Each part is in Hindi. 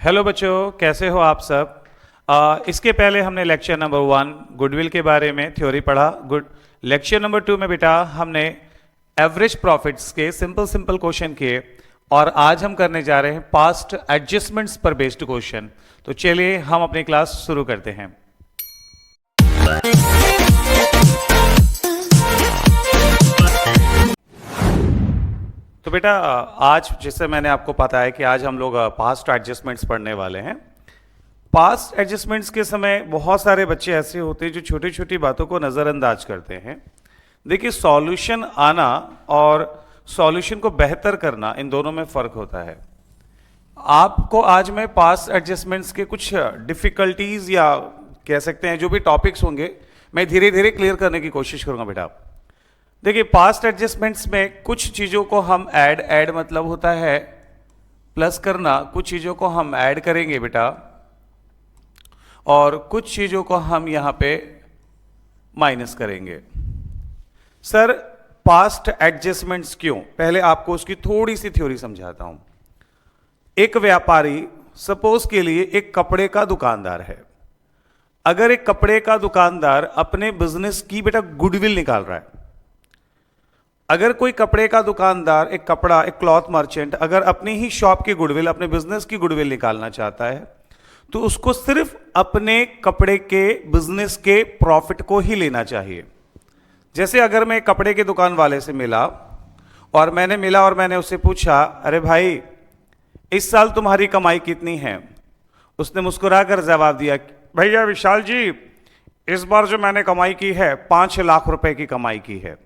हेलो बच्चों, कैसे हो आप सब। इसके पहले हमने लेक्चर नंबर 1 गुडविल के बारे में थ्योरी पढ़ा। लेक्चर नंबर 2 में बेटा हमने एवरेज प्रॉफिट्स के सिंपल सिंपल क्वेश्चन किए और आज हम करने जा रहे हैं पास्ट एडजस्टमेंट्स पर बेस्ड क्वेश्चन। तो चलिए हम अपनी क्लास शुरू करते हैं। तो बेटा आज जैसे मैंने आपको पता है कि आज हम लोग पास्ट एडजस्टमेंट्स पढ़ने वाले हैं। पास्ट एडजस्टमेंट्स के समय बहुत सारे बच्चे ऐसे होते हैं जो छोटी छोटी बातों को नज़रअंदाज करते हैं। देखिए, सॉल्यूशन आना और सॉल्यूशन को बेहतर करना, इन दोनों में फ़र्क होता है। आपको आज मैं पास्ट एडजस्टमेंट्स के कुछ डिफ़िकल्टीज़ या कह सकते हैं जो भी टॉपिक्स होंगे, मैं धीरे धीरे क्लियर करने की कोशिश करूँगा बेटा। देखिए, पास्ट एडजस्टमेंट्स में कुछ चीज़ों को हम ऐड मतलब होता है प्लस करना, कुछ चीज़ों को हम ऐड करेंगे बेटा और कुछ चीज़ों को हम यहाँ पे माइनस करेंगे। सर, पास्ट एडजस्टमेंट्स क्यों? पहले आपको उसकी थोड़ी सी थ्योरी समझाता हूँ। एक व्यापारी सपोज के लिए एक कपड़े का दुकानदार है। अगर एक कपड़े का दुकानदार अपने बिजनेस की बेटा गुडविल निकाल रहा है, अगर कोई कपड़े का दुकानदार एक क्लॉथ मर्चेंट अगर अपनी ही शॉप की गुडविल, अपने बिजनेस की गुडविल निकालना चाहता है, तो उसको सिर्फ अपने कपड़े के बिजनेस के प्रॉफिट को ही लेना चाहिए। जैसे अगर मैं कपड़े के दुकान वाले से मिला और मैंने उससे पूछा, अरे भाई इस साल तुम्हारी कमाई कितनी है? उसने मुस्कुराकर जवाब दिया, भैया विशाल जी, इस बार जो मैंने कमाई की है 5 लाख रुपए की कमाई की है।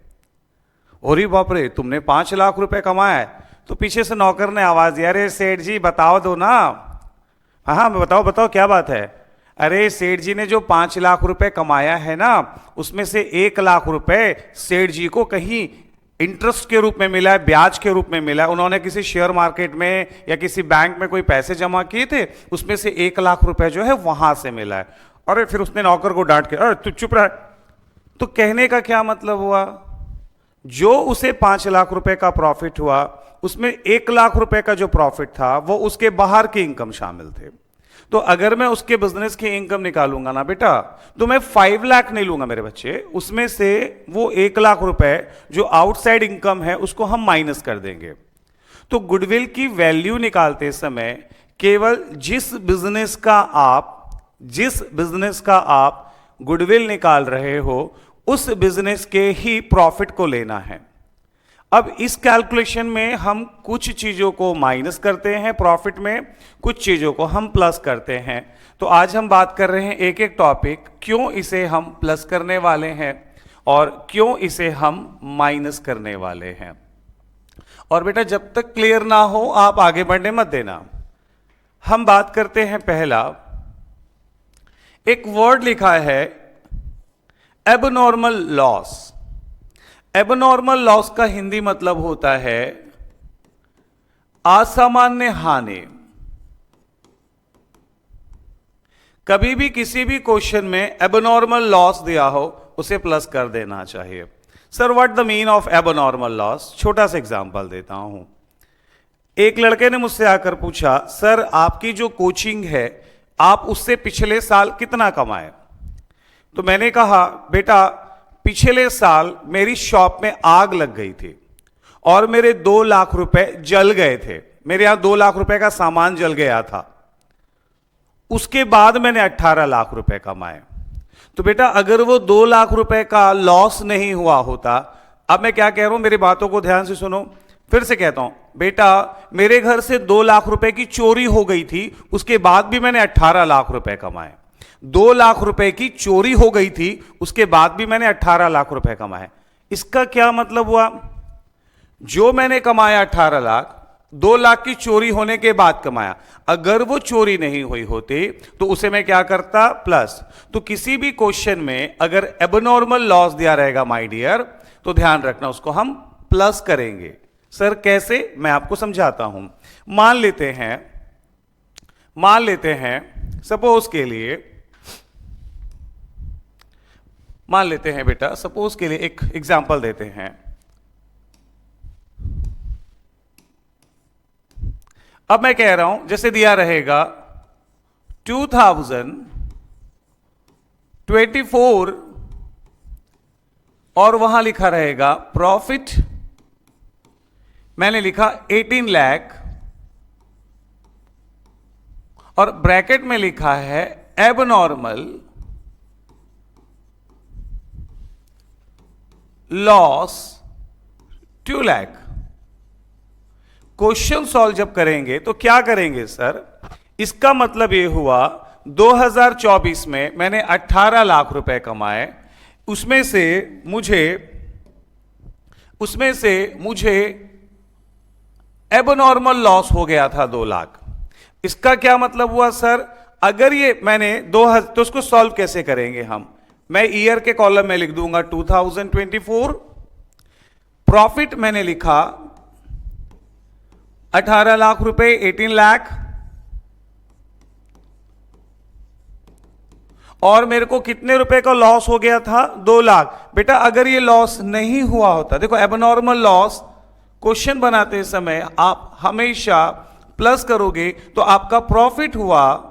अरे बाप रे, तुमने 5 लाख रुपए कमाया है? तो पीछे से नौकर ने आवाज दिया, अरे सेठ जी बताओ दो ना। हाँ, बताओ क्या बात है? अरे सेठ जी ने जो 5 लाख रुपए कमाया है ना, उसमें से 1 लाख रुपए सेठ जी को कहीं इंटरेस्ट के रूप में मिला है, ब्याज के रूप में मिला है। उन्होंने किसी शेयर मार्केट में या किसी बैंक में कोई पैसे जमा किए थे, उसमें से 1 लाख रुपए जो है वहां से मिला है। अरे फिर उसने नौकर को डांट के, अरे तू चुप रह। तो कहने का क्या मतलब हुआ? जो उसे 5 लाख रुपए का प्रॉफिट हुआ, उसमें 1 लाख रुपए का जो प्रॉफिट था वो उसके बाहर की इनकम शामिल थे। तो अगर मैं उसके बिजनेस की इनकम निकालूंगा ना बेटा, तो मैं 5 लाख नहीं लूंगा मेरे बच्चे, उसमें से वो 1 लाख रुपए जो आउटसाइड इनकम है उसको हम माइनस कर देंगे। तो गुडविल की वैल्यू निकालते समय केवल जिस बिजनेस का आप गुडविल निकाल रहे हो, उस बिजनेस के ही प्रॉफिट को लेना है। अब इस कैलकुलेशन में हम कुछ चीजों को माइनस करते हैं प्रॉफिट में, कुछ चीजों को हम प्लस करते हैं। तो आज हम बात कर रहे हैं एक एक टॉपिक, क्यों इसे हम प्लस करने वाले हैं और क्यों इसे हम माइनस करने वाले हैं। और बेटा जब तक क्लियर ना हो आप आगे बढ़ने मत देना। हम बात करते हैं पहला, एक वर्ड लिखा है एबनॉर्मल लॉस। एबनॉर्मल लॉस का हिंदी मतलब होता है असामान्य हानि। कभी भी किसी भी क्वेश्चन में एबनॉर्मल लॉस दिया हो, उसे प्लस कर देना चाहिए। Sir what the mean of abnormal loss? छोटा सा एग्जांपल देता हूं। एक लड़के ने मुझसे आकर पूछा, सर आपकी जो कोचिंग है, आप उससे पिछले साल कितना कमाए? तो मैंने कहा, बेटा पिछले साल मेरी शॉप में आग लग गई थी और मेरे 2 लाख रुपए जल गए थे। मेरे यहां 2 लाख रुपए का सामान जल गया था। उसके बाद मैंने 18 लाख रुपए कमाए। तो बेटा अगर वो 2 लाख रुपए का लॉस नहीं हुआ होता, अब मैं क्या कह रहा हूं, मेरी बातों को ध्यान से सुनो। फिर से कहता हूं, बेटा मेरे घर से 2 लाख रुपए की चोरी हो गई थी, उसके बाद भी मैंने 18 लाख रुपए कमाए। 2 लाख रुपए की चोरी हो गई थी, उसके बाद भी मैंने 18 लाख रुपए कमाए। इसका क्या मतलब हुआ? जो मैंने कमाया 18 लाख, 2 लाख की चोरी होने के बाद कमाया। अगर वो चोरी नहीं हुई होती तो उसे मैं क्या करता? प्लस। तो किसी भी क्वेश्चन में अगर एबनॉर्मल लॉस दिया रहेगा माय डियर, तो ध्यान रखना उसको हम प्लस करेंगे। सर कैसे? मैं आपको समझाता हूं। मान लेते हैं सपोज के लिए, मान लेते हैं बेटा, सपोज के लिए एक एग्जांपल देते हैं। अब मैं कह रहा हूं, जैसे दिया रहेगा 2024 और वहां लिखा रहेगा प्रॉफिट, मैंने लिखा 18 लाख और ब्रैकेट में लिखा है abnormal loss 2 lakh. Question solve जब करेंगे तो क्या करेंगे सर, इसका मतलब यह हुआ 2024 में मैंने 18 लाख रुपए कमाए, उसमें से मुझे एबनॉर्मल लॉस हो गया था 2 लाख। इसका क्या मतलब हुआ सर, अगर ये मैंने तो उसको सॉल्व कैसे करेंगे हम, मैं ईयर के कॉलम में लिख दूंगा 2024, प्रॉफिट मैंने लिखा 18 लाख रुपए 18 लाख, और मेरे को कितने रुपए का लॉस हो गया था 2 लाख। बेटा अगर ये लॉस नहीं हुआ होता, देखो एबनॉर्मल लॉस क्वेश्चन बनाते समय आप हमेशा प्लस करोगे तो आपका प्रॉफिट हुआ।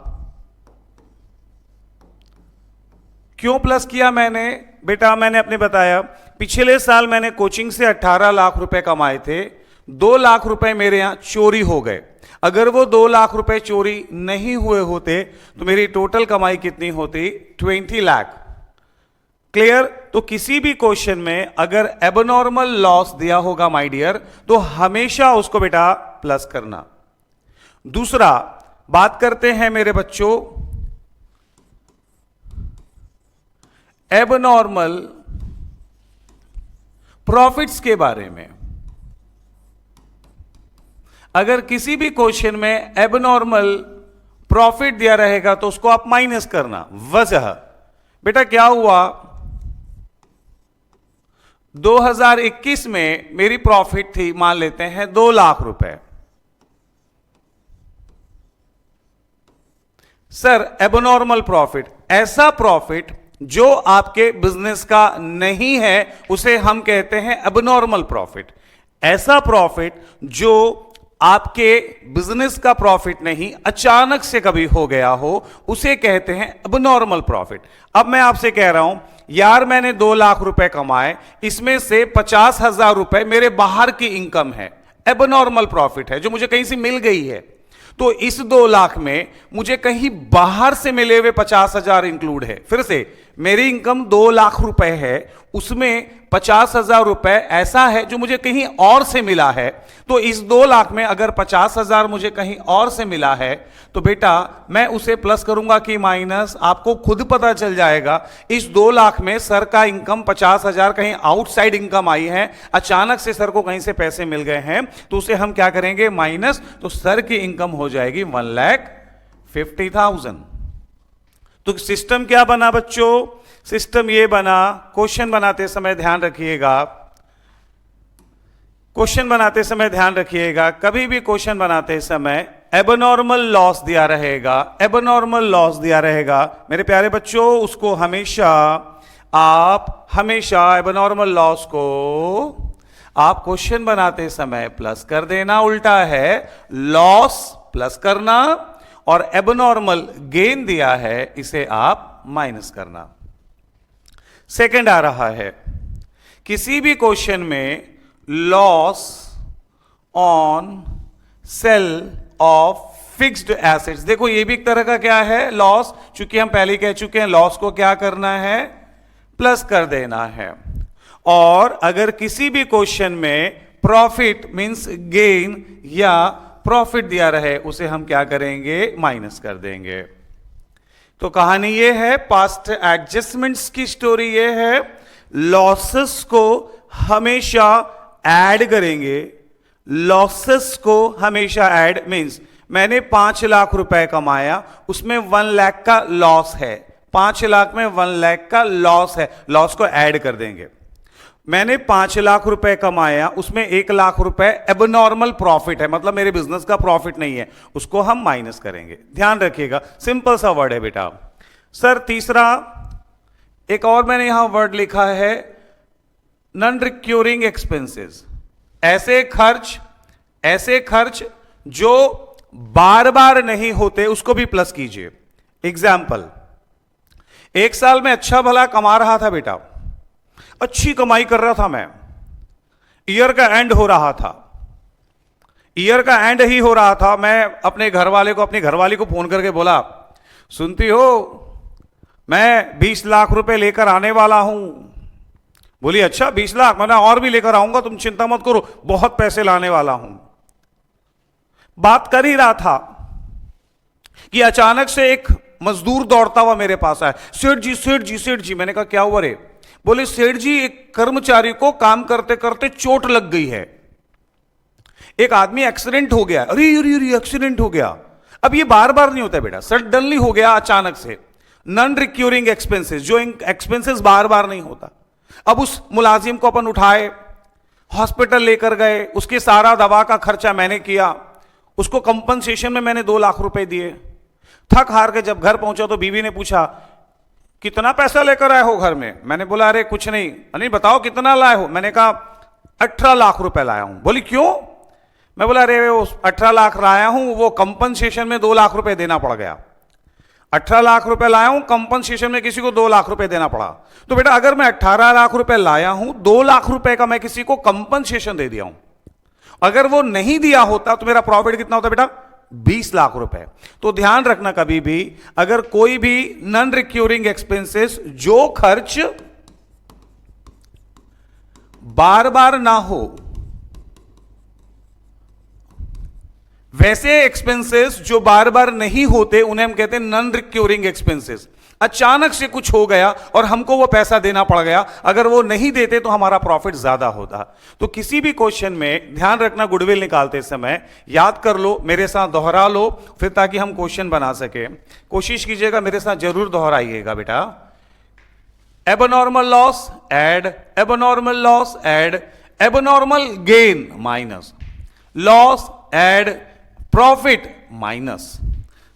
क्यों प्लस किया मैंने, बेटा मैंने अपने बताया पिछले साल मैंने कोचिंग से 18 लाख रुपए कमाए थे, 2 लाख रुपए मेरे यहां चोरी हो गए। अगर वो 2 लाख रुपए चोरी नहीं हुए होते तो मेरी टोटल कमाई कितनी होती, 20 लाख। क्लियर। तो किसी भी क्वेश्चन में अगर एबनॉर्मल लॉस दिया होगा माय डियर, तो हमेशा उसको बेटा प्लस करना। दूसरा बात करते हैं मेरे बच्चों एबनॉर्मल प्रॉफिट्स के बारे में। अगर किसी भी क्वेश्चन में एबनॉर्मल प्रॉफिट दिया रहेगा तो उसको आप माइनस करना। वजह बेटा क्या हुआ, 2021 में मेरी प्रॉफिट थी मान लेते हैं 2 लाख रुपए। सर एबनॉर्मल प्रॉफिट, ऐसा प्रॉफिट जो आपके बिजनेस का नहीं है उसे हम कहते हैं एबनॉर्मल प्रॉफिट। ऐसा प्रॉफिट जो आपके बिजनेस का प्रॉफिट नहीं, अचानक से कभी हो गया हो, उसे कहते हैं एबनॉर्मल प्रॉफिट। अब मैं आपसे कह रहा हूं यार मैंने 2 लाख रुपए कमाए, इसमें से 50,000 रुपए मेरे बाहर की इनकम है, एबनॉर्मल प्रॉफिट है जो मुझे कहीं से मिल गई है। तो इस 2 लाख में मुझे कहीं बाहर से मिले हुए 50,000 इंक्लूड है। फिर से मेरी इनकम 2 लाख रुपए है, उसमें 50,000 रुपए ऐसा है जो मुझे कहीं और से मिला है। तो इस 2 लाख में अगर 50,000 मुझे कहीं और से मिला है तो बेटा मैं उसे प्लस करूंगा कि माइनस, आपको खुद पता चल जाएगा। इस 2 लाख में सर का इनकम 50,000 कहीं आउटसाइड इनकम आई है, अचानक से सर को कहीं से पैसे मिल गए हैं, तो उसे हम क्या करेंगे माइनस, तो सर की इनकम हो जाएगी 1,50,000। तो सिस्टम क्या बना बच्चों, सिस्टम ये बना, क्वेश्चन बनाते समय ध्यान रखिएगा, क्वेश्चन बनाते समय ध्यान रखिएगा, कभी भी क्वेश्चन बनाते समय एबनॉर्मल लॉस दिया रहेगा, एबनॉर्मल लॉस दिया रहेगा मेरे प्यारे बच्चों, उसको हमेशा एबनॉर्मल लॉस को आप क्वेश्चन बनाते समय प्लस कर देना। उल्टा है लॉस प्लस करना और एबनॉर्मल गेन दिया है इसे आप माइनस करना। सेकंड आ रहा है किसी भी क्वेश्चन में loss on sale of fixed assets. देखो ये भी एक तरह का क्या है लॉस, चूंकि हम पहले कह चुके हैं लॉस को क्या करना है प्लस कर देना है। और अगर किसी भी क्वेश्चन में प्रॉफिट मींस गेन या प्रॉफिट दिया रहे उसे हम क्या करेंगे माइनस कर देंगे। तो कहानी ये है, पास्ट एडजस्टमेंट्स की स्टोरी ये है, लॉसेस को हमेशा ऐड करेंगे, लॉसेस को हमेशा ऐड मींस मैंने 5 लाख रुपए कमाया, उसमें 1 लाख का लॉस है, 5 लाख में 1 लाख का लॉस है, लॉस को ऐड कर देंगे। मैंने 5 लाख रुपए कमाया, उसमें 1 लाख रुपए एबनॉर्मल प्रॉफिट है, मतलब मेरे बिजनेस का प्रॉफिट नहीं है, उसको हम माइनस करेंगे। ध्यान रखिएगा, सिंपल सा वर्ड है बेटा। सर तीसरा एक और मैंने यहां वर्ड लिखा है नॉन रिक्यूरिंग एक्सपेंसेस। ऐसे खर्च जो बार बार नहीं होते उसको भी प्लस कीजिए। एग्जाम्पल, एक साल में अच्छा भला कमा रहा था बेटा, अच्छी कमाई कर रहा था मैं, ईयर का एंड हो रहा था, ईयर का एंड ही हो रहा था, मैं अपने अपनी घरवाली को फोन करके बोला, सुनती हो मैं 20 लाख रुपए लेकर आने वाला हूं। बोली अच्छा 20 लाख, मैंने और भी लेकर आऊंगा, तुम चिंता मत करो, बहुत पैसे लाने वाला हूं। बात कर ही रहा था कि अचानक से एक मजदूर दौड़ता हुआ मेरे पास आया, सेठ जी सेठ जी सेठ जी। मैंने कहा क्या हुआ रे? बोले सेठ जी एक कर्मचारी को काम करते करते चोट लग गई है, एक आदमी एक्सीडेंट हो गया। अरे अरे एक्सीडेंट हो गया। अब ये बार बार नहीं होता बेटा, सडनली हो गया अचानक से। नॉन रिक्यूरिंग एक्सपेंसेस, जो एक्सपेंसेस बार बार नहीं होता। अब उस मुलाजिम को अपन उठाए, हॉस्पिटल लेकर गए, उसके सारा दवा का खर्चा मैंने किया, उसको कंपनसेशन में मैंने 2 लाख रुपए दिए। थक हार के जब घर पहुंचा तो बीवी ने पूछा कितना पैसा लेकर आए हो घर में? मैंने बोला अरे कुछ नहीं। नहीं बताओ कितना लाए हो? मैंने कहा 18 लाख रुपए लाया हूं। बोली क्यों? मैं बोला अरे वो 18 लाख लाया हूं, वो कंपनसेशन में 2 लाख रुपए देना पड़ गया। 18 लाख रुपए लाया हूं, कंपनसेशन में किसी को 2 लाख रुपए देना पड़ा। तो बेटा अगर मैं 18 लाख रुपए लाया हूं, 2 लाख रुपए का मैं किसी को कंपनसेशन दे दिया हूं, अगर वो नहीं दिया होता तो मेरा प्रॉफिट कितना होता बेटा? 20 लाख रुपए। तो ध्यान रखना कभी भी अगर कोई भी नॉन रिक्यूरिंग एक्सपेंसेस, जो खर्च बार बार ना हो, वैसे एक्सपेंसेस जो बार बार नहीं होते उन्हें हम कहते हैं नॉन रिक्यूरिंग एक्सपेंसेस। अचानक से कुछ हो गया और हमको वो पैसा देना पड़ गया, अगर वो नहीं देते तो हमारा प्रॉफिट ज्यादा होता। तो किसी भी क्वेश्चन में ध्यान रखना, गुडविल निकालते समय याद कर लो, मेरे साथ दोहरा लो, फिर ताकि हम क्वेश्चन बना सके। कोशिश कीजिएगा मेरे साथ जरूर दोहराइएगा बेटा। Abnormal loss add, abnormal loss add, abnormal gain minus, loss add, profit minus,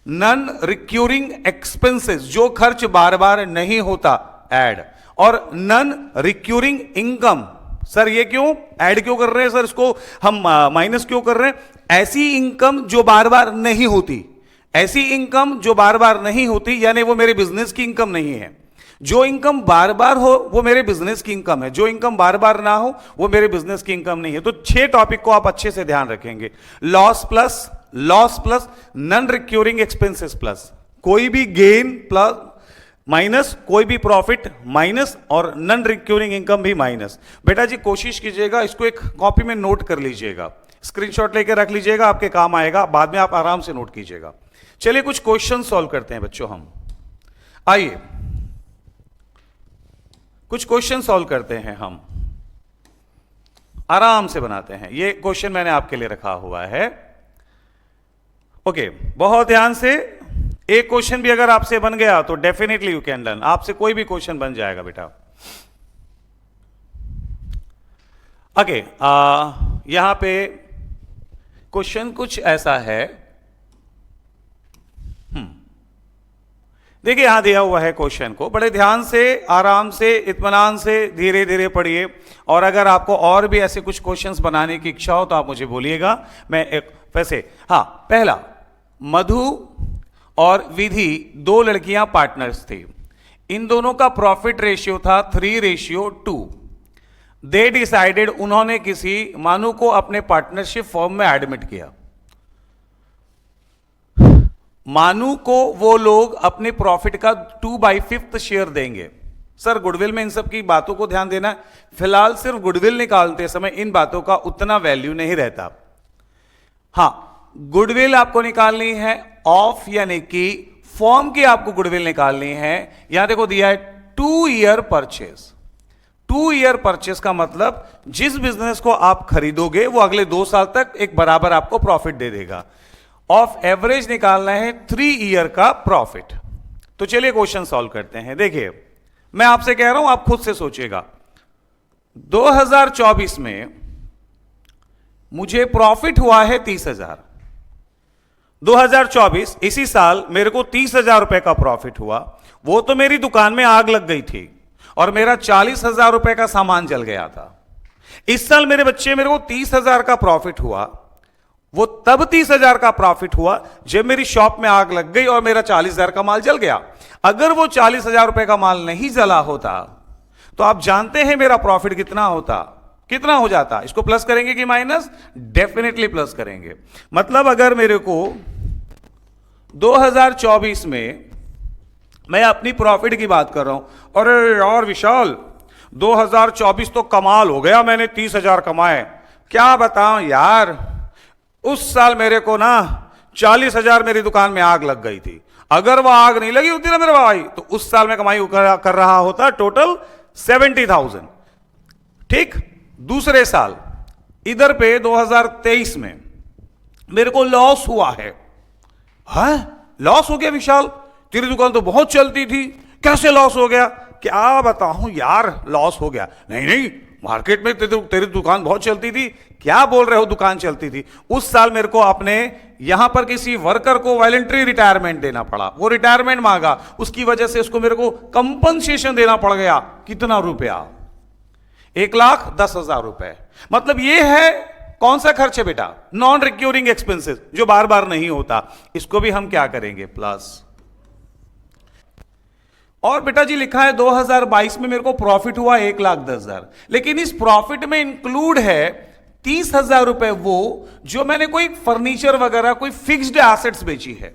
non recurring expenses, जो खर्च बार बार नहीं होता, ऐड, और नॉन रिक्यूरिंग इनकम। सर ये क्यों ऐड क्यों कर रहे हैं? सर इसको हम माइनस क्यों कर रहे हैं? ऐसी इनकम जो बार बार नहीं होती, ऐसी इनकम जो बार बार नहीं होती यानी वो मेरे बिजनेस की इनकम नहीं है। जो इनकम बार बार हो वो मेरे बिजनेस की इनकम है, जो इनकम बार बार ना हो वो मेरे बिजनेस की इनकम नहीं है। तो 6 टॉपिक को आप अच्छे से ध्यान रखेंगे। Loss plus, loss plus, non recurring expenses plus, कोई भी गेन प्लस माइनस, कोई भी प्रॉफिट माइनस, और नॉन रिक्यूरिंग इनकम भी माइनस। बेटा जी कोशिश कीजिएगा इसको एक कॉपी में नोट कर लीजिएगा, स्क्रीनशॉट लेकर रख लीजिएगा, आपके काम आएगा, बाद में आप आराम से नोट कीजिएगा। चलिए कुछ क्वेश्चन सॉल्व करते हैं बच्चों। हम आइए कुछ क्वेश्चन सॉल्व करते हैं, हम आराम से बनाते हैं। ये क्वेश्चन मैंने आपके लिए रखा हुआ है। ओके, बहुत ध्यान से। एक क्वेश्चन भी अगर आपसे बन गया तो डेफिनेटली यू कैन लर्न, आपसे कोई भी क्वेश्चन बन जाएगा बेटा। ओके, यहां पे क्वेश्चन कुछ ऐसा है, देखिए यहां दिया हुआ है क्वेश्चन को, बड़े ध्यान से, आराम से, इत्मीनान से, धीरे धीरे पढ़िए। और अगर आपको और भी ऐसे कुछ क्वेश्चंस बनाने की इच्छा हो तो आप मुझे बोलिएगा। मैं एक वैसे पहला, मधु और विधि 2 लड़कियां पार्टनर्स थी, इन दोनों का प्रॉफिट रेशियो था 3:2। दे डिसाइडेड, उन्होंने किसी मानू को अपने पार्टनरशिप फॉर्म में एडमिट किया। मानू को वो लोग अपने प्रॉफिट का 2/5 शेयर देंगे। सर गुडविल में इन सब की बातों को ध्यान देना, फिलहाल सिर्फ गुडविल निकालते समय इन बातों का उतना वैल्यू नहीं रहता। गुडविल आपको निकालनी है ऑफ, यानी कि फॉर्म की आपको गुडविल निकालनी है। यहां देखो दिया है 2 ईयर परचेस। 2 ईयर परचेस का मतलब जिस बिजनेस को आप खरीदोगे वो अगले 2 साल तक एक बराबर आपको प्रॉफिट दे देगा। ऑफ एवरेज निकालना है 3 ईयर का प्रॉफिट। तो चलिए क्वेश्चन सॉल्व करते हैं। देखिए मैं आपसे कह रहा हूं, आप खुद से सोचिएगा। 2024 में मुझे प्रॉफिट हुआ है 30,000। 2024 इसी साल मेरे को 30,000 रुपए का प्रॉफिट हुआ। वो तो मेरी दुकान में आग लग गई थी और मेरा 40,000 रुपए का सामान जल गया था। इस साल मेरे को 30,000 का प्रॉफिट हुआ वो तब 30,000 का प्रॉफिट हुआ जब मेरी शॉप में आग लग गई और मेरा 40,000 का माल जल गया। अगर वो 40,000 रुपए का माल नहीं जला होता तो आप जानते हैं मेरा प्रॉफिट कितना होता, कितना हो जाता। इसको प्लस करेंगे कि माइनस? डेफिनेटली प्लस करेंगे। मतलब अगर मेरे को 2024 में मैं अपनी प्रॉफिट की बात कर रहा हूं, अरे यार विशाल 2024 तो कमाल हो गया, मैंने 30,000 कमाए। क्या बताऊं यार, उस साल मेरे को ना 40,000 मेरी दुकान में आग लग गई थी। अगर वह आग नहीं लगी होती ना मेरे भाई, तो उस साल में कमाई कर रहा होता टोटल 70,000। ठीक, दूसरे साल इधर पे 2023 में मेरे को लॉस हुआ है। लॉस हो गया विशाल, तेरी दुकान तो बहुत चलती थी, कैसे लॉस हो गया? क्या बताऊं यार, लॉस हो गया। नहीं नहीं, मार्केट में तेरी दुकान बहुत चलती थी। क्या बोल रहे हो, दुकान चलती थी? उस साल मेरे को अपने यहां पर किसी वर्कर को वॉलंटरी रिटायरमेंट देना पड़ा, वो रिटायरमेंट मांगा, उसकी वजह से उसको मेरे को कंपनसेशन देना पड़ गया। कितना रुपया? 1,10,000 रुपए। मतलब ये है कौन सा खर्च है बेटा? नॉन रिक्यूरिंग एक्सपेंसेस, जो बार बार नहीं होता। इसको भी हम क्या करेंगे? प्लस। और बेटा जी लिखा है 2022 में मेरे को प्रॉफिट हुआ 1,10,000, लेकिन इस प्रॉफिट में इंक्लूड है 30,000 रुपए वो जो मैंने कोई फर्नीचर वगैरह कोई फिक्स्ड एसेट्स बेची है।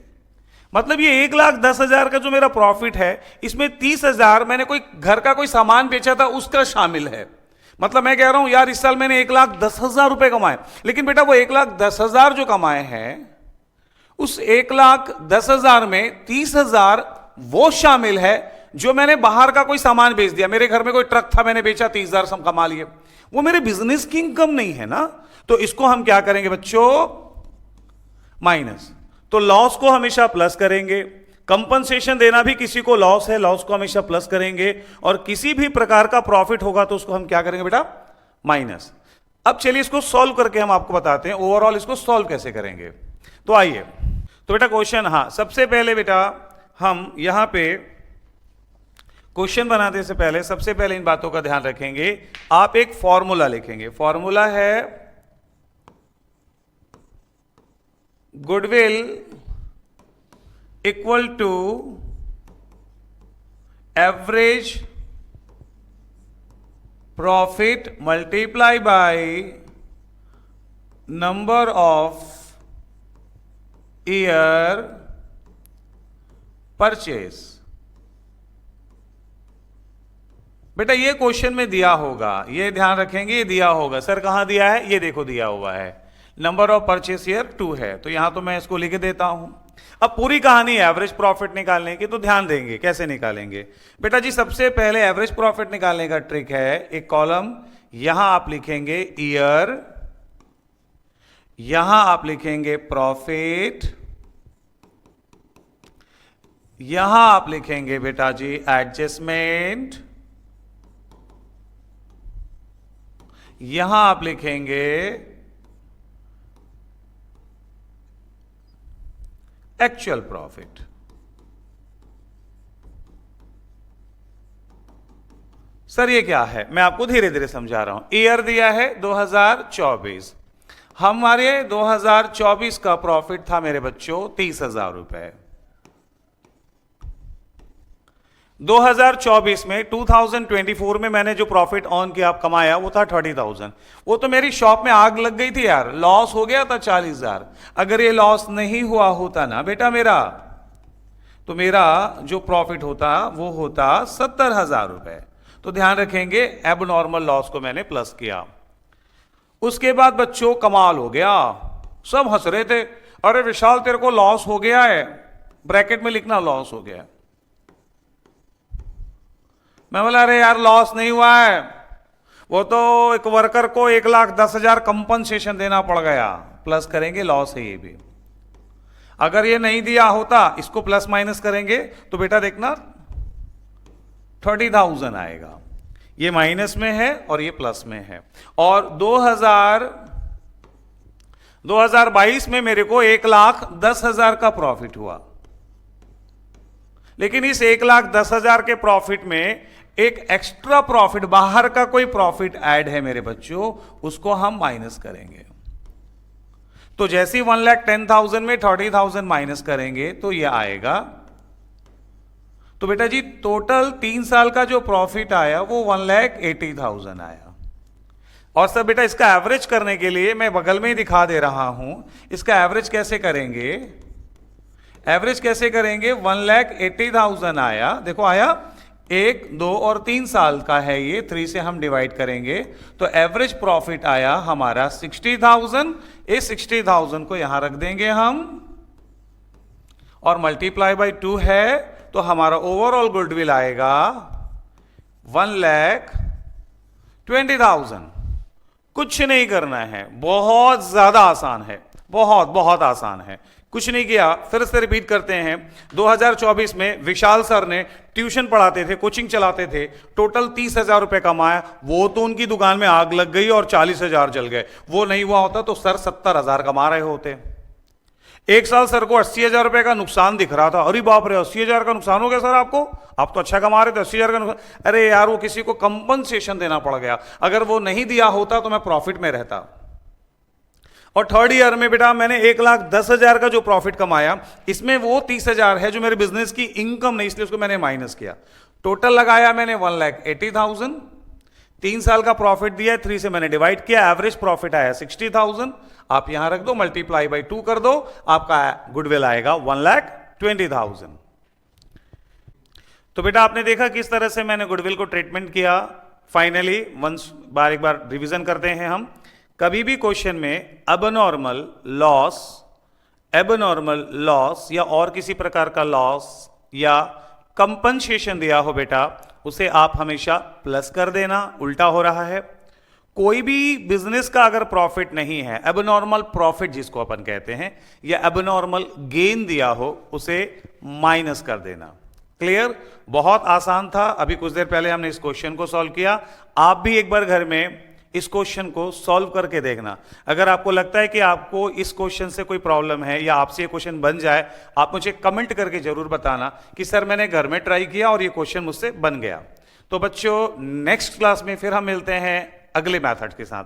मतलब ये 1,10,000 का जो मेरा प्रॉफिट है, इसमें 30,000 मैंने कोई घर का कोई सामान बेचा था उसका शामिल है। मतलब मैं कह रहा हूं यार इस साल मैंने 1,10,000 रुपए कमाए, लेकिन बेटा वो 1,10,000 जो कमाए हैं उस 1,10,000 में 30,000 वो शामिल है जो मैंने बाहर का कोई सामान बेच दिया। मेरे घर में कोई ट्रक था, मैंने बेचा, 30,000 सम कमा लिए। वो मेरे बिजनेस की इनकम नहीं है ना, तो इसको हम क्या करेंगे बच्चों? माइनस। तो लॉस को हमेशा प्लस करेंगे, कंपनसेशन देना भी किसी को लॉस है, लॉस को हमेशा प्लस करेंगे, और किसी भी प्रकार का प्रॉफिट होगा तो उसको हम क्या करेंगे बेटा? माइनस। अब चलिए इसको सॉल्व करके हम आपको बताते हैं ओवरऑल इसको सॉल्व कैसे करेंगे। तो आइए, तो बेटा क्वेश्चन, हाँ सबसे पहले बेटा हम यहां पे क्वेश्चन बनाने से पहले सबसे पहले इन बातों का ध्यान रखेंगे। आप एक फॉर्मूला लिखेंगे, फॉर्मूला है goodwill equal to average profit multiply by number of year purchase. बेटा ये क्वेश्चन में दिया होगा, ये ध्यान रखेंगे, ये दिया होगा। सर कहां दिया है? ये देखो दिया हुआ है, नंबर ऑफ परचेस ईयर 2 है, तो यहां तो मैं इसको लिख देता हूं। अब पूरी कहानी एवरेज प्रॉफिट निकालने की, तो ध्यान देंगे कैसे निकालेंगे। बेटा जी सबसे पहले एवरेज प्रॉफिट निकालने का ट्रिक है, एक कॉलम यहां आप लिखेंगे ईयर, यहां आप लिखेंगे प्रॉफिट, यहां आप लिखेंगे बेटा जी एडजस्टमेंट, यहां आप लिखेंगे एक्चुअल प्रॉफिट। सर ये क्या है? मैं आपको धीरे धीरे समझा रहा हूं। ईयर दिया है 2024, हमारे 2024 का प्रॉफिट था मेरे बच्चों 30,000 रुपए। 2024 में 2024 में मैंने जो प्रॉफिट ऑन किया आप कमाया वो था 30,000। वो तो मेरी शॉप में आग लग गई थी यार, लॉस हो गया था 40,000। अगर ये लॉस नहीं हुआ होता ना बेटा मेरा, तो मेरा जो प्रॉफिट होता वो होता 70,000 रुपए। तो ध्यान रखेंगे एबनॉर्मल लॉस को मैंने प्लस किया। उसके बाद बच्चों कमाल हो गया, सब हंस रहे थे, अरे विशाल तेरे को लॉस हो गया है, ब्रैकेट में लिखना लॉस हो गया। मैं बोला अरे यार लॉस नहीं हुआ है, वो तो एक वर्कर को 1,10,000 कंपनसेशन देना पड़ गया। प्लस करेंगे, लॉस है ये भी। अगर ये नहीं दिया होता, इसको प्लस माइनस करेंगे तो बेटा देखना 30,000 आएगा। ये माइनस में है और ये प्लस में है। और 2022 में मेरे को 1,10,000 का प्रॉफिट हुआ, लेकिन इस 1,10,000 के प्रॉफिट में एक एक्स्ट्रा प्रॉफिट, बाहर का कोई प्रॉफिट ऐड है मेरे बच्चों, उसको हम माइनस करेंगे। तो जैसे ही 1,10,000 में 30,000 माइनस करेंगे तो ये आएगा। तो बेटा जी टोटल 3 साल का जो प्रॉफिट आया वो 1,80,000 आया। और सर बेटा इसका एवरेज करने के लिए मैं बगल में ही दिखा दे रहा हूं, इसका एवरेज कैसे करेंगे? एवरेज कैसे करेंगे? 1,80,000 आया, देखो आया, 1, 2 और 3 साल का है ये, 3 से हम डिवाइड करेंगे तो एवरेज प्रॉफिट आया हमारा 60,000। इस 60,000 को यहां रख देंगे हम और मल्टीप्लाई बाय 2 है तो हमारा ओवरऑल गुडविल आएगा 1,20,000। कुछ नहीं करना है, बहुत ज्यादा आसान है, बहुत बहुत आसान है। कुछ नहीं किया, फिर से रिपीट करते हैं। 2024 में विशाल सर ने ट्यूशन पढ़ाते थे, कोचिंग चलाते थे, टोटल 30,000 रुपए कमाया। वो तो उनकी दुकान में आग लग गई और 40,000 जल गए। वो नहीं हुआ होता तो सर 70,000 कमा रहे होते। एक साल सर को 80,000 रुपए का नुकसान दिख रहा था। अरे बाप रे, 80,000 का नुकसान हो गया सर आपको, आप तो अच्छा कमा रहे थे, 80,000 का नुकसान। अरे यार वो किसी को कंपनसेशन देना पड़ गया, अगर वो नहीं दिया होता तो मैं प्रॉफिट में रहता। और थर्ड ईयर में बेटा मैंने 1,10,000 का जो प्रॉफिट कमाया, इसमें वो 30,000 है जो मेरे बिजनेस की इनकम नहीं, इसलिए उसको मैंने माइनस किया। टोटल लगाया मैंने 1,80,000, 3 साल का प्रॉफिट दिया, 3 से मैंने डिवाइड किया, एवरेज प्रॉफिट आया 60,000। आप यहां रख दो, मल्टीप्लाई बाय 2 कर दो, आपका गुडविल आएगा 1,20,000। तो बेटा आपने देखा किस तरह से मैंने गुडविल को ट्रीटमेंट किया। फाइनली एक बार रिवीजन करते हैं हम। कभी भी क्वेश्चन में एबनॉर्मल लॉस या और किसी प्रकार का लॉस या कंपनसेशन दिया हो बेटा, उसे आप हमेशा प्लस कर देना, उल्टा हो रहा है। कोई भी बिजनेस का अगर प्रॉफिट नहीं है, एबनॉर्मल प्रॉफिट जिसको अपन कहते हैं, या एबनॉर्मल गेन दिया हो, उसे माइनस कर देना। क्लियर? बहुत आसान था। अभी कुछ देर पहले हमने इस क्वेश्चन को सॉल्व किया। आप भी एक बार घर में इस क्वेश्चन को सॉल्व करके देखना। अगर आपको लगता है कि आपको इस क्वेश्चन से कोई प्रॉब्लम है या आपसे ये क्वेश्चन बन जाए, आप मुझे कमेंट करके जरूर बताना कि सर मैंने घर में ट्राई किया और ये क्वेश्चन मुझसे बन गया। तो बच्चों नेक्स्ट क्लास में फिर हम मिलते हैं अगले मेथड के साथ।